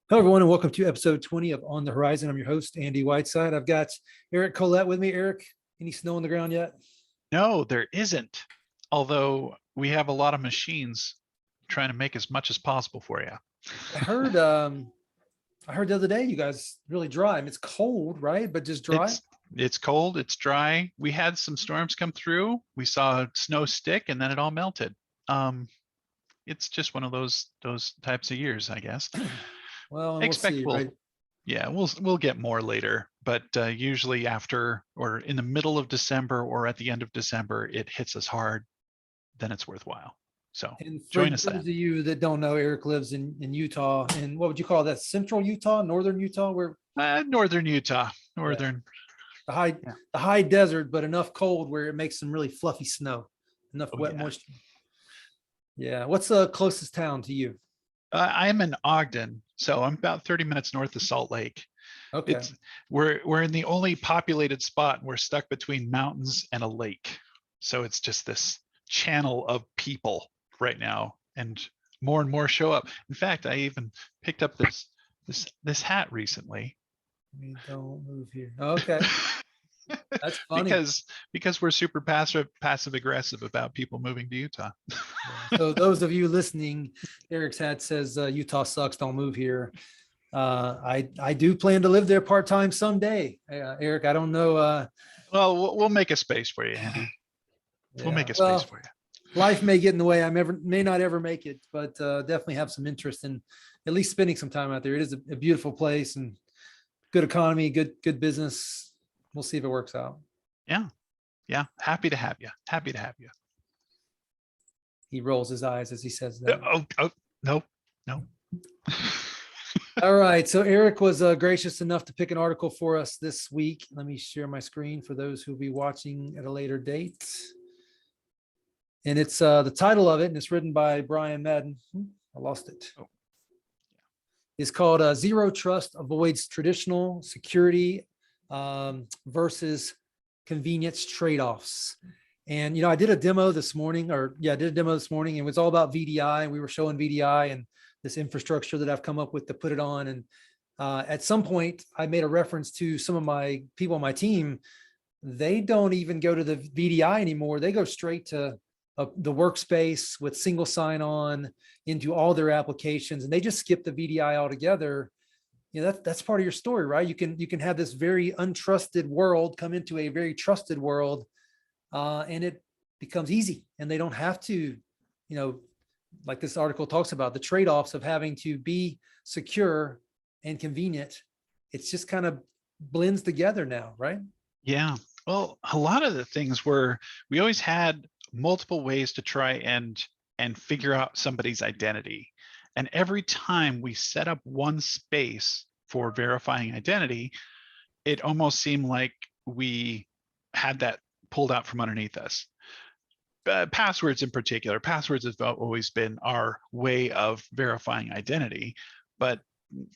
Hello, everyone, and welcome to episode 20 of On the Horizon. I'm your host, Andy Whiteside. I've got Eric Collette with me. Eric, any snow on the ground yet? No, there isn't. Although we have a lot of machines trying to make as much as possible for you. I heard I heard the other day you guys really dry. I mean, it's cold, right? But just dry. It's cold, it's dry. We had some storms come through. We saw snow stick and then it all melted. Um, it's just one of those types of years, I guess. Well, and we'll Expect see, right? we'll get more later, but usually after or in the middle of December or at the end of December, it hits us hard. Then it's worthwhile. So And for join us those then. of you that don't know, Eric lives in Utah. And what would you call that? Central Utah, northern Utah, where Northern Utah, yeah, northern. the high Yeah. the high desert, but enough cold where it makes some really fluffy snow, enough Oh wet yeah. moisture. Yeah. What's the closest town to you? I'm in Ogden, so I'm about 30 minutes north of Salt Lake. Okay. It's we're in the only populated spot. We're stuck between mountains and a lake, so it's just this channel of people right now, and more show up. In fact, I even picked up this hat recently We don't move here. Okay. That's funny. because we're super passive aggressive about people moving to Utah. Yeah. So those of you listening, Eric's hat says Utah sucks. Don't move here. I do plan to live there part time someday. Eric, I don't know. Well, we'll make a space for you, Andy. We'll Yeah. make a space Well, for you. life may get in the way. May not ever make it, but definitely have some interest in at least spending some time out there. It is a beautiful place and good economy, good business. We'll see if it works out. Yeah. Yeah. Happy to have you. Happy to have you. He rolls his eyes as he says that. Oh, no, no. All right. So Eric was gracious enough to pick an article for us this week. Let me share my screen for those who will be watching at a later date. And it's the title of it, and it's written by Brian Madden. I lost it. Oh. It's called Zero Trust Avoids Traditional Security versus Convenience Trade-offs. And, I did a demo this morning, and it was all about VDI, and we were showing VDI and this infrastructure that I've come up with to put it on. And at some point, I made a reference to some of my people on my team. They don't even go to the VDI anymore. They go straight to the workspace with single sign-on into all their applications, and they just skip the VDI altogether. That's part of your story, right? You can have this very untrusted world come into a very trusted world, and it becomes easy, and they don't have to, like this article talks about, the trade-offs of having to be secure and convenient. It's just kind of blends together now, right? Yeah. Well, a lot of the things were, we always had multiple ways to try and figure out somebody's identity. And every time we set up one space for verifying identity, it almost seemed like we had that pulled out from underneath us. Passwords in particular, passwords have always been our way of verifying identity, but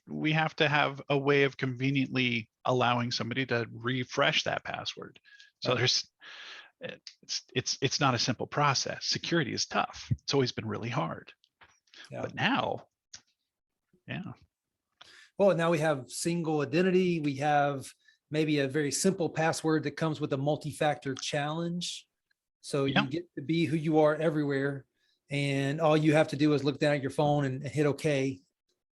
we have to have a way of conveniently allowing somebody to refresh that password. So it's not a simple process. Security is tough. It's always been really hard. Yeah. But now, yeah. Well, now we have single identity. We have maybe a very simple password that comes with a multi-factor challenge. So Yeah. you get to be who you are everywhere. And all you have to do is look down at your phone and hit OK.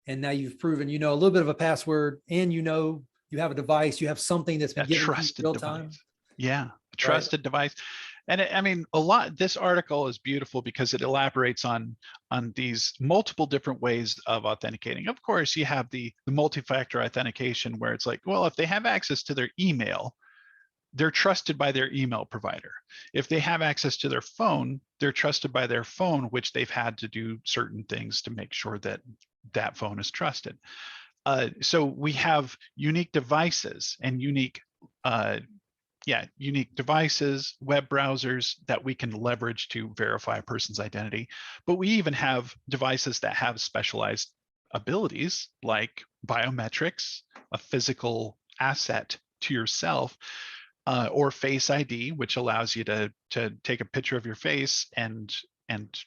And now you've proven, a little bit of a password, and you have a device, you have something that's been given to you in real time. Yeah, a trusted device. And this article is beautiful because it elaborates on these multiple different ways of authenticating. Of course, you have the multi-factor authentication where it's like, well, if they have access to their email, they're trusted by their email provider. If they have access to their phone, they're trusted by their phone, which they've had to do certain things to make sure that that phone is trusted. So we have unique devices and unique devices, web browsers that we can leverage to verify a person's identity. But we even have devices that have specialized abilities like biometrics, a physical asset to yourself, or Face ID, which allows you to take a picture of your face and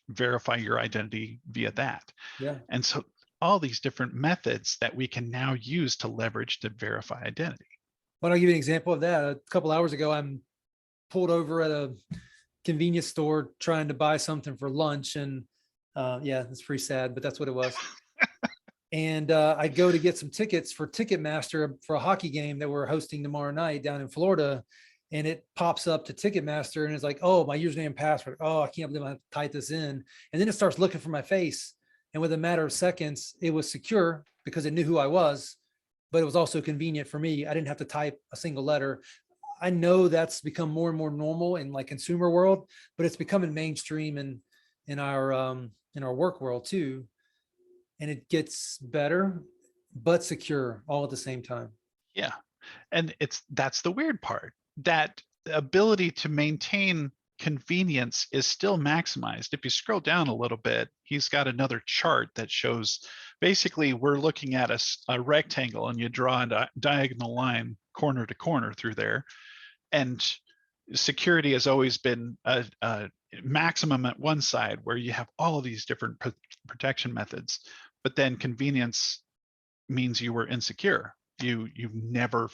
verify your identity via that. Yeah. And so all these different methods that we can now use to leverage to verify identity. Why don't I give you an example of that? A couple hours ago, I'm pulled over at a convenience store trying to buy something for lunch. And yeah, it's pretty sad, but that's what it was. And I go to get some tickets for Ticketmaster for a hockey game that we're hosting tomorrow night down in Florida. And it pops up to Ticketmaster and it's like, oh, my username and password. Oh, I can't believe I have to type this in. And then it starts looking for my face. And with a matter of seconds, it was secure because it knew who I was, but it was also convenient for me. I didn't have to type a single letter. I know that's become more and more normal in like consumer world, but it's becoming mainstream in our work world too. And it gets better, but secure all at the same time. Yeah. And that's the weird part, that ability to maintain convenience is still maximized. If you scroll down a little bit, he's got another chart that shows basically we're looking at a rectangle and you draw a diagonal line corner to corner through there. And security has always been a maximum at one side where you have all of these different protection methods, but then convenience means you were insecure. You've never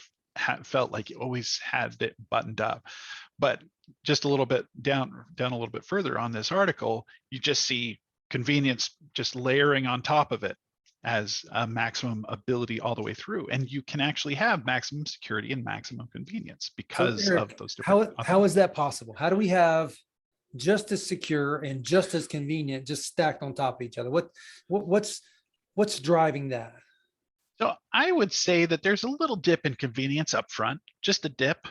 felt like you always had it buttoned up. But just a little bit down a little bit further on this article, you just see convenience just layering on top of it as a maximum ability all the way through. And you can actually have maximum security and maximum convenience because So, Eric, of those different. how is that possible? How do we have just as secure and just as convenient, just stacked on top of each other? What's driving that? So I would say that there's a little dip in convenience up front, just a dip,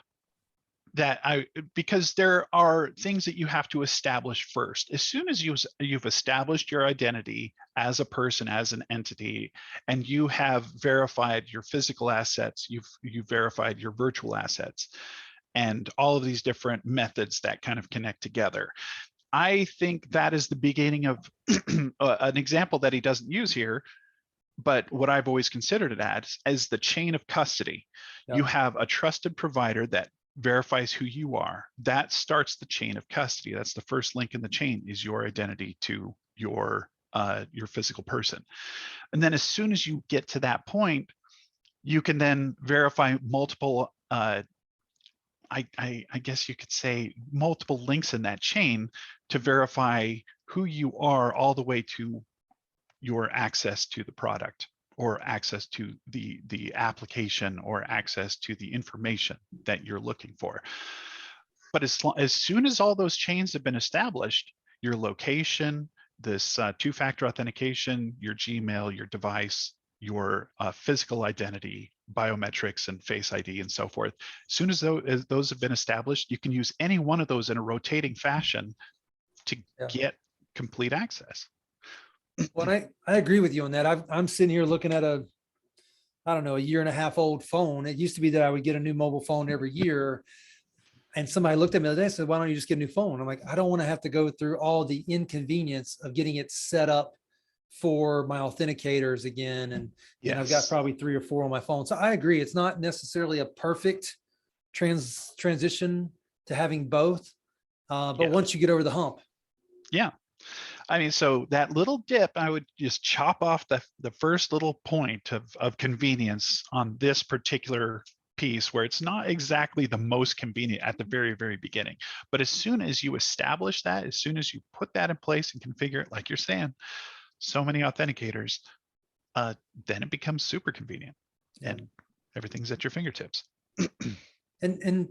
because there are things that you have to establish first. As soon as you've established your identity as a person, as an entity, and you have verified your physical assets, you've verified your virtual assets, and all of these different methods that kind of connect together. I think that is the beginning of an example that he doesn't use here, but what I've always considered it as the chain of custody. Yeah. You have a trusted provider that verifies who you are. That starts the chain of custody. That's the first link in the chain, is your identity to your physical person. And then as soon as you get to that point, you can then verify multiple, I guess you could say multiple links in that chain to verify who you are all the way to your access to the product, or access to the application, or access to the information that you're looking for. But as soon as all those chains have been established, your location, this two-factor authentication, your Gmail, your device, your physical identity, biometrics and Face ID and so forth, as soon as those have been established, you can use any one of those in a rotating fashion to get complete access. Well, I agree with you on that. I'm sitting here looking at a 1.5 year old phone. It used to be that I would get a new mobile phone every year. And somebody looked at me the other day and said, why don't you just get a new phone? I'm like, I don't want to have to go through all the inconvenience of getting it set up for my authenticators again. And, Yes. and I've got probably 3 or 4 on my phone. So I agree. It's not necessarily a perfect transition to having both. But once you get over the hump. Yeah. I mean, so that little dip, I would just chop off the first little point of convenience on this particular piece, where it's not exactly the most convenient at the very, very beginning. But as soon as you establish that, as soon as you put that in place and configure it, like you're saying, so many authenticators, then it becomes super convenient, and everything's at your fingertips. And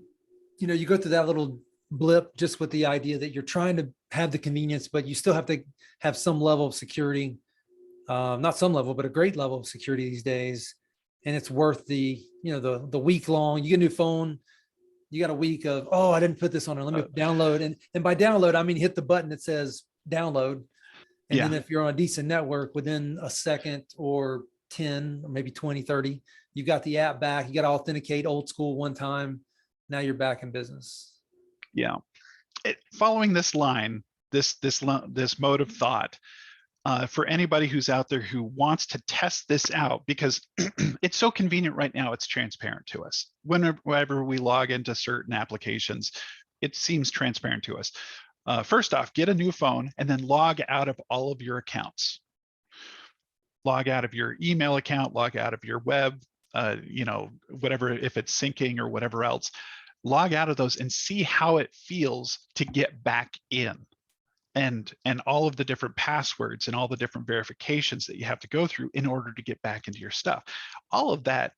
you go through that little blip just with the idea that you're trying to have the convenience, but you still have to have some level of security, not some level, but a great level of security these days. And it's worth the week long. You get a new phone, you got a week of, oh, I didn't put this on there, let me download. And by download, I mean hit the button that says download. And then if you're on a decent network, within a second or 10 or maybe 20, 30, you got the app back. You got to authenticate old school one time. Now you're back in business. Yeah. Following this line, this mode of thought, for anybody who's out there who wants to test this out, because it's so convenient right now, it's transparent to us. Whenever we log into certain applications, it seems transparent to us. First off, get a new phone and then log out of all of your accounts. log out of your email account, log out of your web, whatever, if it's syncing or whatever else, log out of those and see how it feels to get back in. And all of the different passwords and all the different verifications that you have to go through in order to get back into your stuff. All of that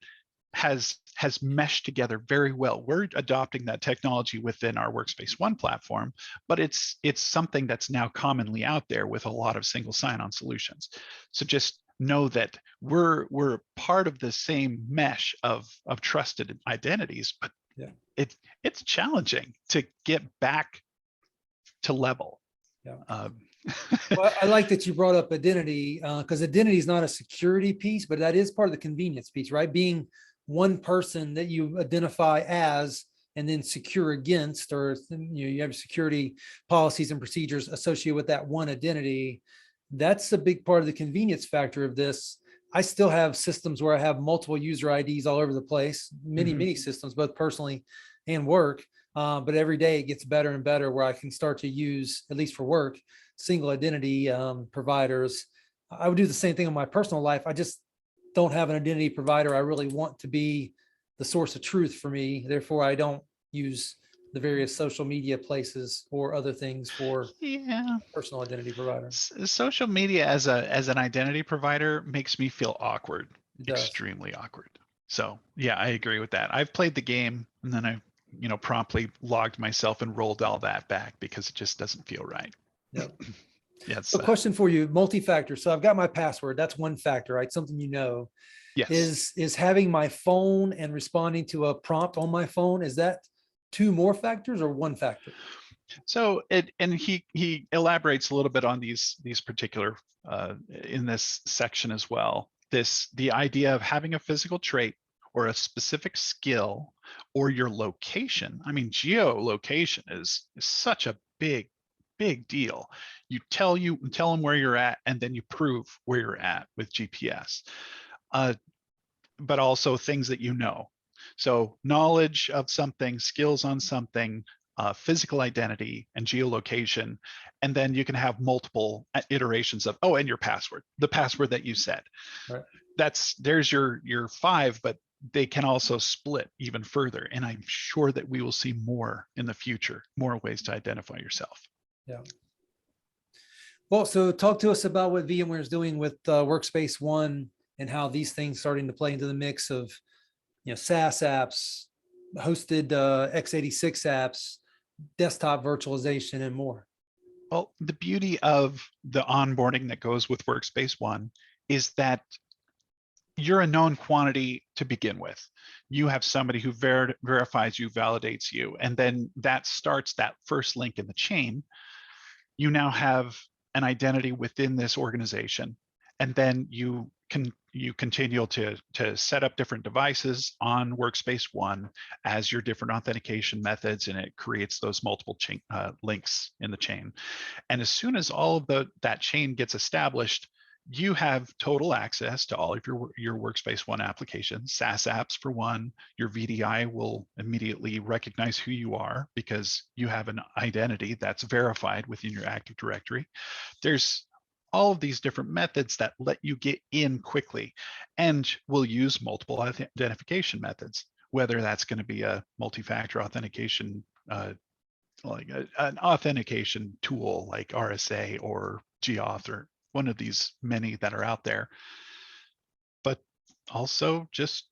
has meshed together very well. We're adopting that technology within our Workspace ONE platform, but it's something that's now commonly out there with a lot of single sign-on solutions. So just know that we're part of the same mesh of trusted identities, but yeah, it's challenging to get back to level. yeah. Well, I like that you brought up identity, because identity is not a security piece, but that is part of the convenience piece, right? Being one person that you identify as and then secure against, or you have security policies and procedures associated with that one identity. That's a big part of the convenience factor of this. I still have systems where I have multiple user IDs all over the place, many systems, both personally and work. But every day it gets better and better where I can start to use, at least for work, single identity providers. I would do the same thing in my personal life. I just don't have an identity provider I really want to be the source of truth for me. Therefore, I don't use the various social media places or other things for personal identity provider. Social media as an identity provider makes me feel awkward, extremely awkward. So yeah, I agree with that. I've played the game and then I promptly logged myself and rolled all that back because it just doesn't feel right. Yep. Yes. So question for you, multi-factor. So I've got my password. That's one factor, right? Something Yes. Is having my phone and responding to a prompt on my phone, is that two more factors or one factor? So he elaborates a little bit on these particular in this section as well. The idea of having a physical trait or a specific skill or your location. I mean, geolocation is such a big deal. You tell them where you're at, and then you prove where you're at with GPS. But also things that So knowledge of something, skills on something, physical identity and geolocation, and then you can have multiple iterations of, and your password, the password that you said. Right. There's your 5, but they can also split even further. And I'm sure that we will see more in the future, more ways to identify yourself. Yeah. Well, so talk to us about what VMware is doing with Workspace ONE and how these things starting to play into the mix of, SaaS apps, hosted x86 apps, desktop virtualization, and more. Well, the beauty of the onboarding that goes with Workspace ONE is that you're a known quantity to begin with. You have somebody who verifies you, validates you, and then that starts that first link in the chain. You now have an identity within this organization, and then you continue to set up different devices on Workspace ONE as your different authentication methods, and it creates those multiple links in the chain. And as soon as all of that chain gets established, you have total access to all of your Workspace ONE applications, SaaS apps for one. Your VDI will immediately recognize who you are because you have an identity that's verified within your Active Directory. There's all of these different methods that let you get in quickly, and we'll use multiple identification methods, whether that's going to be a multi-factor authentication, like an authentication tool like RSA or gAuth or one of these many that are out there. But also just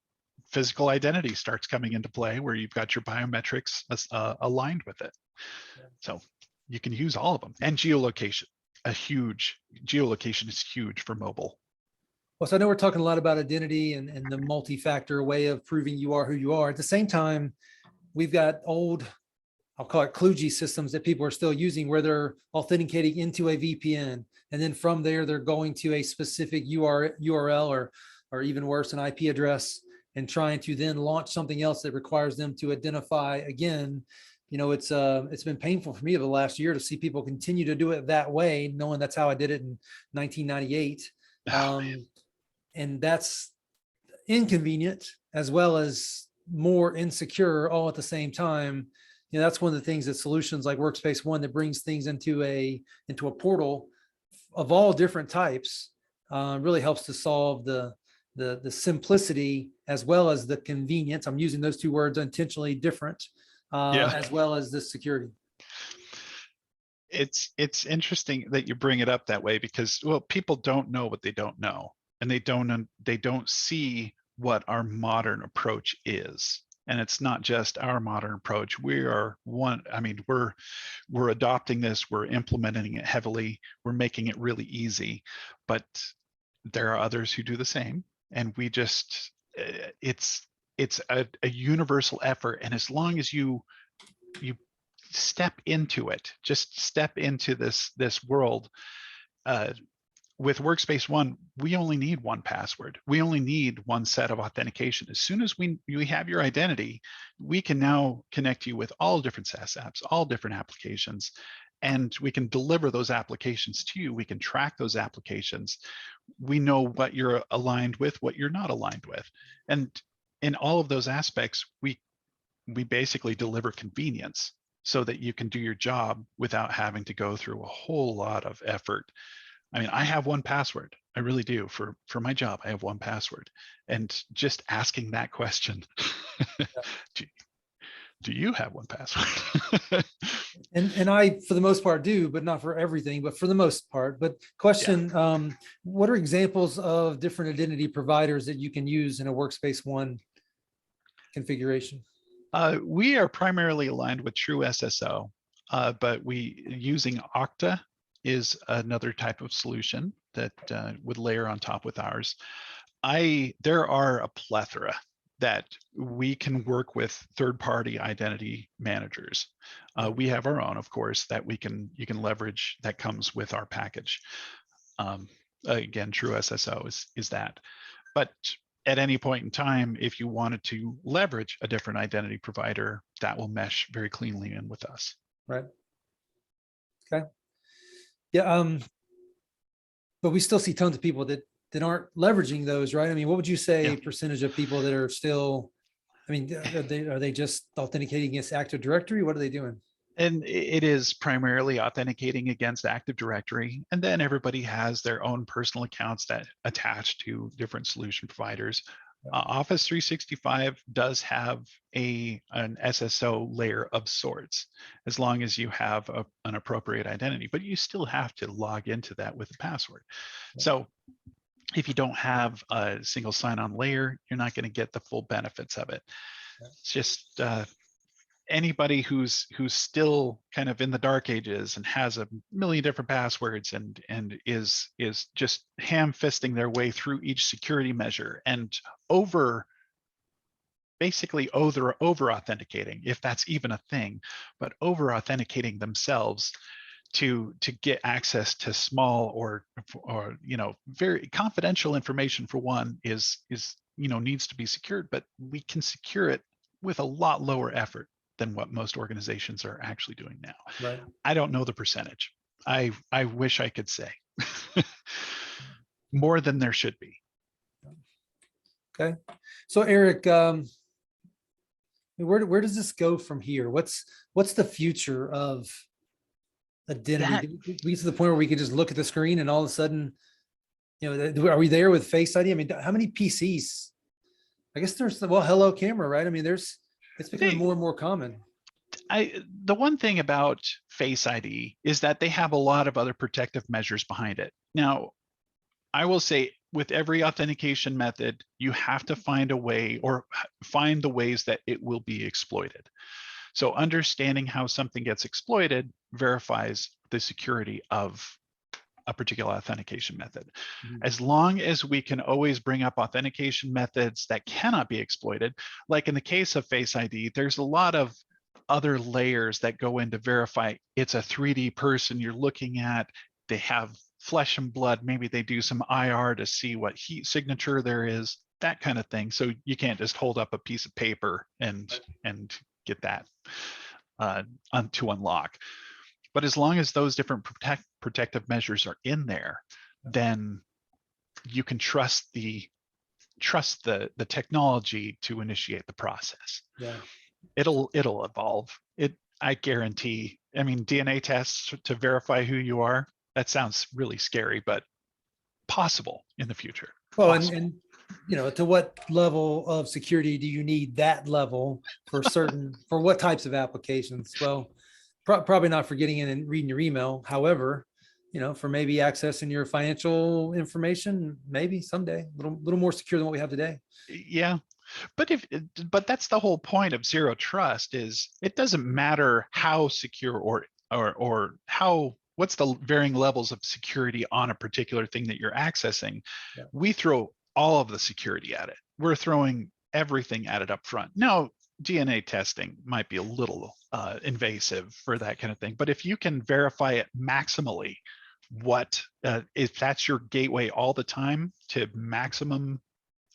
physical identity starts coming into play where you've got your biometrics aligned with it. So you can use all of them. And geolocation, geolocation is huge for mobile. Well, so I know we're talking a lot about identity and the multi-factor way of proving you are who you are. At the same time, we've got old, I'll call it kludgy systems that people are still using where they're authenticating into a VPN. And then from there, they're going to a specific URL or even worse, an IP address, and trying to then launch something else that requires them to identify again. It's been painful for me over the last year to see people continue to do it that way, knowing that's how I did it in 1998. And that's inconvenient as well as more insecure all at the same time. That's one of the things that solutions like Workspace ONE that brings things into a portal of all different types really helps to solve the simplicity as well as the convenience. I'm using those two words intentionally different, Yeah. as well as the security. It's interesting that you bring it up that way because, well, people don't know what they don't know, and they don't see what our modern approach is. And it's not just our modern approach. We are one. I mean, we're adopting this. We're implementing it heavily. We're making it really easy, but there are others who do the same, and we just it's a universal effort. And as long as you step into it, just step into this world. With Workspace ONE, we only need one password. We only need one set of authentication. As soon as we have your identity, we can now connect you with all different SaaS apps, all different applications, and we can deliver those applications to you. We can track those applications. We know what you're aligned with, what you're not aligned with. And in all of those aspects, we basically deliver convenience so that you can do your job without having to go through a whole lot of effort. I mean, I have one password. I really do. For my job, I have one password. And just asking that question, do you have one password? And I, for the most part, do, but not for everything, but for the most part. But question, what are examples of different identity providers that you can use in a Workspace ONE configuration? We are primarily aligned with True SSO, but using Okta is another type of solution that would layer on top with ours. There are a plethora that we can work with third-party identity managers. We have our own, of course, that you can leverage that comes with our package. Again, True SSO is that. But at any point in time, if you wanted to leverage a different identity provider, that will mesh very cleanly in with us. Right. Okay. Yeah. But we still see tons of people that aren't leveraging those, right? I mean, what would you say percentage of people that are still, I mean, are they just authenticating against Active Directory? What are they doing? And it is primarily authenticating against Active Directory. And then everybody has their own personal accounts that attach to different solution providers. Office 365 does have an SSO layer of sorts, as long as you have an appropriate identity, but you still have to log into that with a password. So if you don't have a single sign-on layer, you're not going to get the full benefits of it. It's just anybody who's still kind of in the dark ages and has a million different passwords and is just ham-fisting their way through each security measure and basically over authenticating, if that's even a thing, but over authenticating themselves to get access to small or very confidential information, for one, is needs to be secured, but we can secure it with a lot lower effort than what most organizations are actually doing now. Right. I don't know the percentage. I wish I could say more than there should be. Okay. So Eric, where does this go from here? What's the future of identity? We get to the point where we can just look at the screen and all of a sudden, are we there with Face ID? I mean, how many PCs? I guess there's hello camera, right? I mean, it's becoming more and more common. The one thing about Face ID is that they have a lot of other protective measures behind it. Now, I will say with every authentication method, you have to find a way or find the ways that it will be exploited. So understanding how something gets exploited verifies the security of a particular authentication method. As long as we can always bring up authentication methods that cannot be exploited, like in the case of Face ID, there's a lot of other layers that go in to verify it's a 3D person you're looking at. They have flesh and blood. Maybe they do some IR to see what heat signature there is, that kind of thing. So you can't just hold up a piece of paper and get that to unlock. But as long as those different protective measures are in there, then you can trust the technology to initiate the process. Yeah. It'll evolve. I guarantee. I mean, DNA tests to verify who you are, that sounds really scary, but possible in the future. Well, Possible. and you know, to what level of security do you need that level for certain, for what types of applications? Well, probably not for getting in and reading your email. However, you know, for maybe accessing your financial information, maybe someday, a little more secure than what we have today. Yeah. But that's the whole point of zero trust, is it doesn't matter how secure or how, what's the varying levels of security on a particular thing that you're accessing. Yeah. We throw all of the security at it. We're throwing everything at it up front. Now, DNA testing might be a little invasive for that kind of thing, but if you can verify it maximally, if that's your gateway all the time to maximum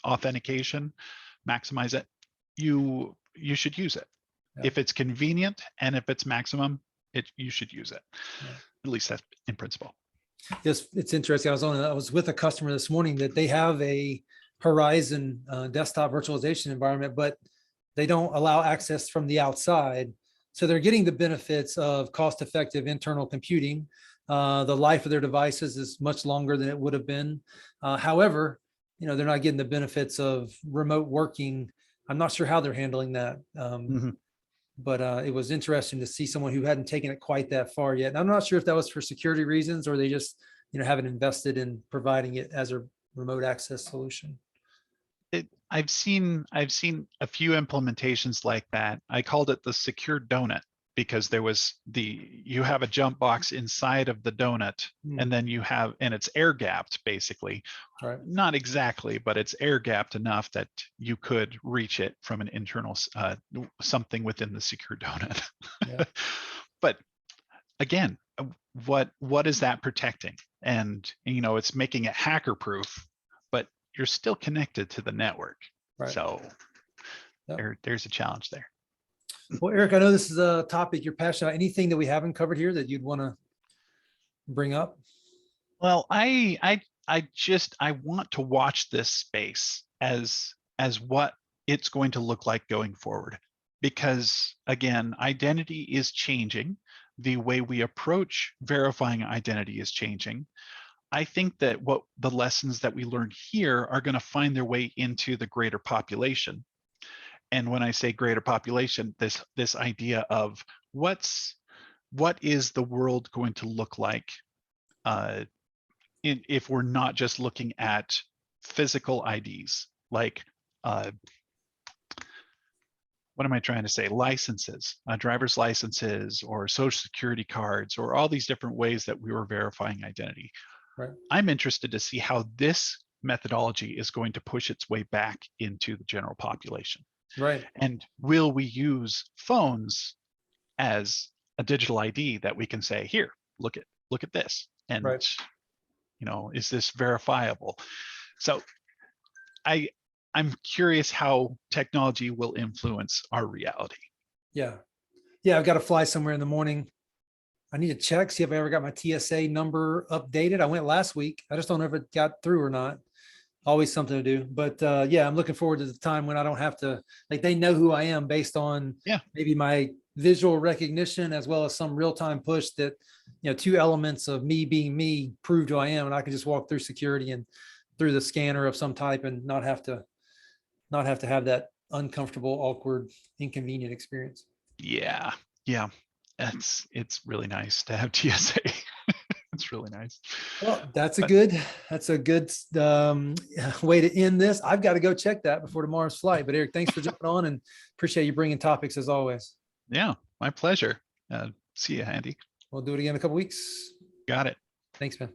authentication, maximize it, you should use it. Yeah. If it's convenient and if it's maximum, you should use it. Yeah. At least that's in principle. Yes, it's interesting. I was with a customer this morning that they have a Horizon desktop virtualization environment, but they don't allow access from the outside. So they're getting the benefits of cost-effective internal computing. The life of their devices is much longer than it would have been. However, you know, they're not getting the benefits of remote working. I'm not sure how they're handling that. But it was interesting to see someone who hadn't taken it quite that far yet. And I'm not sure if that was for security reasons or they just, you know, haven't invested in providing it as a remote access solution. I've seen a few implementations like that. I called it the secure donut, because you have a jump box inside of the donut, and then it's air gapped basically. Right. Not exactly, but it's air gapped enough that you could reach it from an internal something within the secure donut. Yeah. But again, what is that protecting? And you know, it's making it hacker proof, but you're still connected to the network. Right. So Yep. there's a challenge there. Well, Eric, I know this is a topic you're passionate about. Anything that we haven't covered here that you'd want to bring up? Well, I want to watch this space as what it's going to look like going forward, because again, identity is changing. The way we approach verifying identity is changing. I think that what the lessons that we learned here are going to find their way into the greater population. And when I say greater population, this idea of what is the world going to look like if we're not just looking at physical IDs, like what am I trying to say? Licenses, driver's licenses, or social security cards, or all these different ways that we were verifying identity. Right. I'm interested to see how this methodology is going to push its way back into the general population. Right. And will we use phones as a digital ID that we can say, here, look at this, and right. You know, is this verifiable? So I'm curious how technology will influence our reality. Yeah. Yeah. I've got to fly somewhere in the morning. I need to check, see if I ever got my TSA number updated. I went last week. I just don't know if it got through or not. Always something to do. But yeah, I'm looking forward to the time when I don't have to, like, they know who I am based on maybe my visual recognition, as well as some real-time push that, you know, 2 elements of me being me prove who I am. And I can just walk through security and through the scanner of some type and not have to have that uncomfortable, awkward, inconvenient experience. Yeah. Yeah. It's really nice to have TSA. It's really nice. Well, that's a good way to end this. I've got to go check that before tomorrow's flight. But Eric, thanks for jumping on, and appreciate you bringing topics as always. Yeah, my pleasure. See you, Andy. We'll do it again in a couple weeks. Got it. Thanks, man.